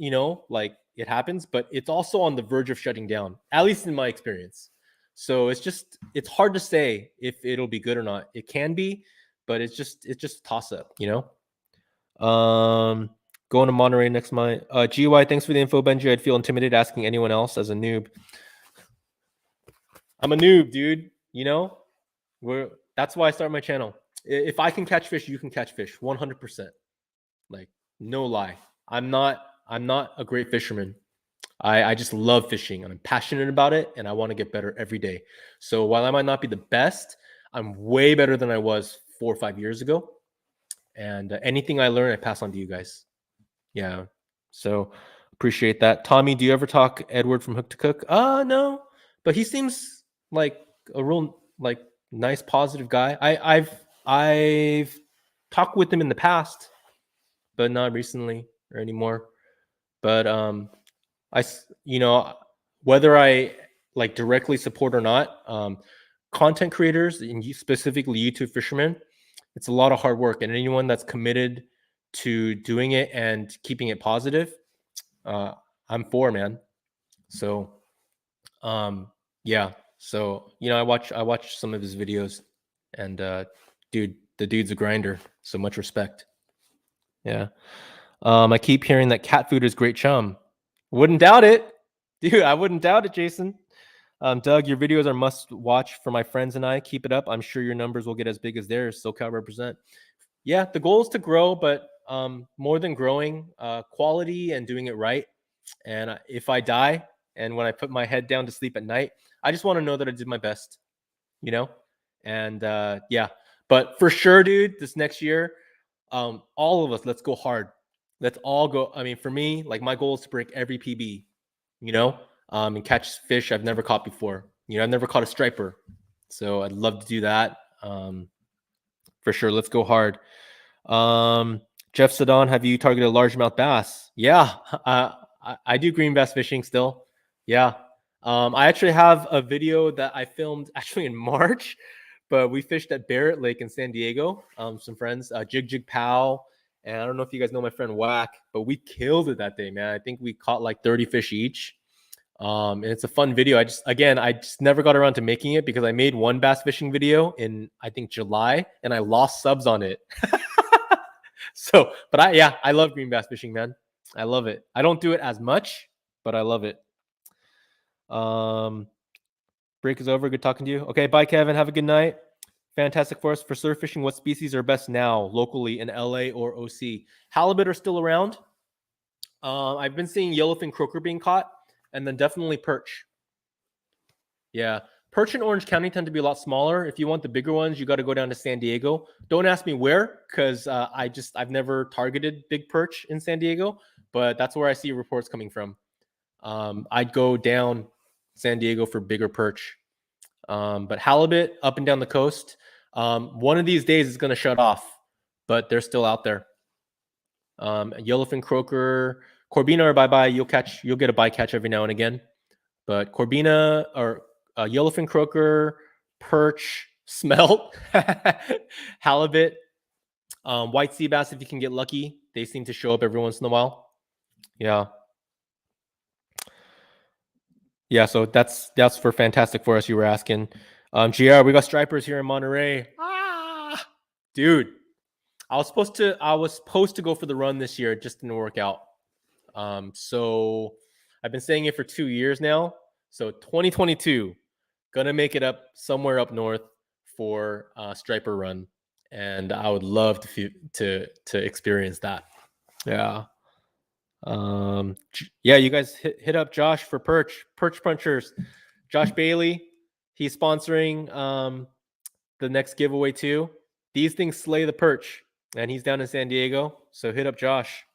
like it happens, but it's also on the verge of shutting down, at least in my experience. So it's hard to say if it'll be good or not. It can be, but it's just a toss up, Going to Monterey next month. GY, thanks for the info, Benji. I'd feel intimidated asking anyone else as a noob. I'm a noob, dude. That's why I started my channel. If I can catch fish, you can catch fish 100%. Like, no lie. I'm not a great fisherman. I just love fishing and I'm passionate about it and I want to get better every day. So while I might not be the best, I'm way better than I was 4 or 5 years ago. And anything I learn, I pass on to you guys. Yeah. So appreciate that. Tommy, do you ever talk Edward from Hook to Cook? No, but he seems like a real like nice, positive guy. I've talked with him in the past, but not recently or anymore. But whether I like directly support or not, content creators and specifically YouTube fishermen, it's a lot of hard work, and anyone that's committed to doing it and keeping it positive, I'm for, man. So, yeah. So I watch some of his videos, and the dude's a grinder. So much respect. Yeah. I keep hearing that cat food is great chum. Wouldn't doubt it, dude. I wouldn't doubt it, Jason. Doug, your videos are must watch for my friends and I. Keep it up. I'm sure your numbers will get as big as theirs. SoCal represent. Yeah, the goal is to grow, but more than growing, quality and doing it right. And if I die and when I put my head down to sleep at night, I just want to know that I did my best, And yeah, but for sure, dude, this next year, all of us, let's go hard. Let's all go. I mean, for me, like my goal is to break every PB, and catch fish I've never caught before. I've never caught a striper, so I'd love to do that. For sure, let's go hard. Jeff Sedon, have you targeted largemouth bass? Yeah, I do green bass fishing still. Yeah, I actually have a video that I filmed actually in March, but we fished at Barrett Lake in San Diego. Some friends, Jig Pow, and I don't know if you guys know my friend Whack, but we killed it that day, man. I think we caught like 30 fish each. And it's a fun video. I just never got around to making it because I made one bass fishing video in, I think, July, and I lost subs on it. So, but I love green bass fishing, man. I love it. I don't do it as much, but I love it. Break is over. Good talking to you. Okay, bye, Kevin. Have a good night. Fantastic for us for surf fishing. What species are best now locally in LA or OC? Halibut are still around. I've been seeing yellowfin croaker being caught, and then definitely perch. Yeah, perch in Orange County tend to be a lot smaller. If you want the bigger ones, you got to go down to San Diego. Don't ask me where, because I've never targeted big perch in San Diego, but that's where I see reports coming from. I'd go down San Diego for bigger perch. But halibut up and down the coast, one of these days is going to shut off, but they're still out there. Yellowfin croaker, Corbina are bye-bye. You'll get a bycatch every now and again. But Corbina or yellowfin croaker, perch, smelt, halibut, white sea bass, if you can get lucky. They seem to show up every once in a while. Yeah. Yeah, so that's for Fantastic for us. You were asking. GR, we got stripers here in Monterey. Dude, I was supposed to go for the run this year. It just didn't work out. So I've been saying it for 2 years now. So 2022, gonna make it up somewhere up north for striper run, and I would love to experience that. Yeah. Yeah, you guys hit up Josh for perch punchers. Josh Bailey, he's sponsoring the next giveaway too. These things slay the perch, and he's down in San Diego, so hit up Josh.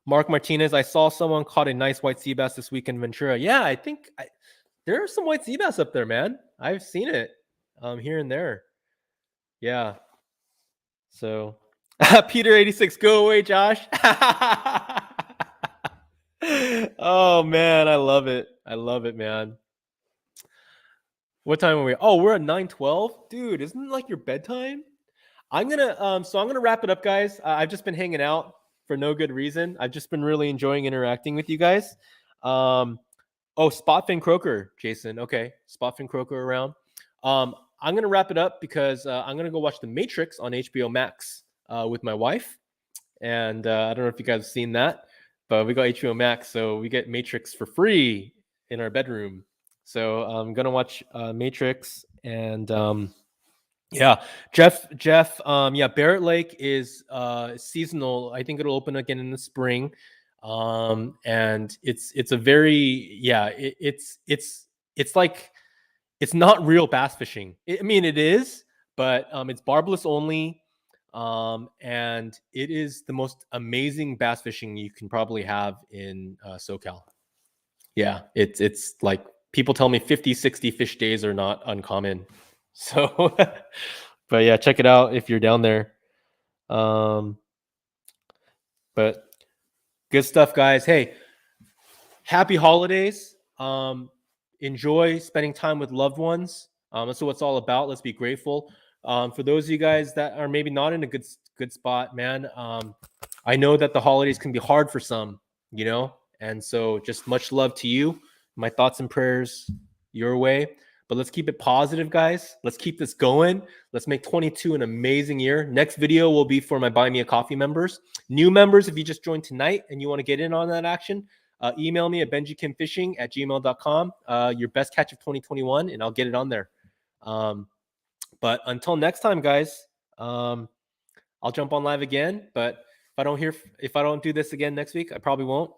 Mark Martinez, I saw someone caught a nice white sea bass this week in Ventura. Yeah, I think there are some white sea bass up there, man. I've seen it here and there. Yeah. So Peter 86, go away, Josh. Oh man, I love it. I love it, man. What time are we? Oh, we're at 9:12. Dude, isn't it like your bedtime? I'm gonna wrap it up, guys. I've just been hanging out for no good reason. I've just been really enjoying interacting with you guys. Spotfin croaker, Jason. Okay, Spotfin croaker around. I'm gonna wrap it up because I'm gonna go watch The Matrix on HBO Max with my wife, and I don't know if you guys have seen that, but we got HBO Max, so we get Matrix for free in our bedroom. So I'm gonna watch Matrix, and yeah, Jeff. Barrett Lake is seasonal. I think it'll open again in the spring, and it's a very it's like it's not real bass fishing. I mean, it is, but it's barbless only. And it is the most amazing bass fishing you can probably have in SoCal. Yeah, it's like people tell me 50, 60 fish days are not uncommon. So, but yeah, check it out if you're down there. But good stuff, guys. Hey, happy holidays. Enjoy spending time with loved ones. That's what it's all about. Let's be grateful. For those of you guys that are maybe not in a good spot, man, I know that the holidays can be hard for some, and so just much love to you. My thoughts and prayers your way. But let's keep it positive, guys. Let's keep this going. Let's make 22 an amazing year. Next video will be for my Buy Me a Coffee members. New members, if you just joined tonight and you want to get in on that action, email me at benjikimfishing@gmail.com. Your best catch of 2021, and I'll get it on there. But until next time, guys, I'll jump on live again. But if I don't do this again next week, I probably won't.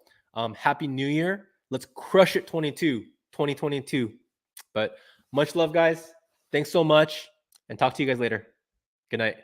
Happy New Year. Let's crush it 2022. But much love, guys. Thanks so much, and talk to you guys later. Good night.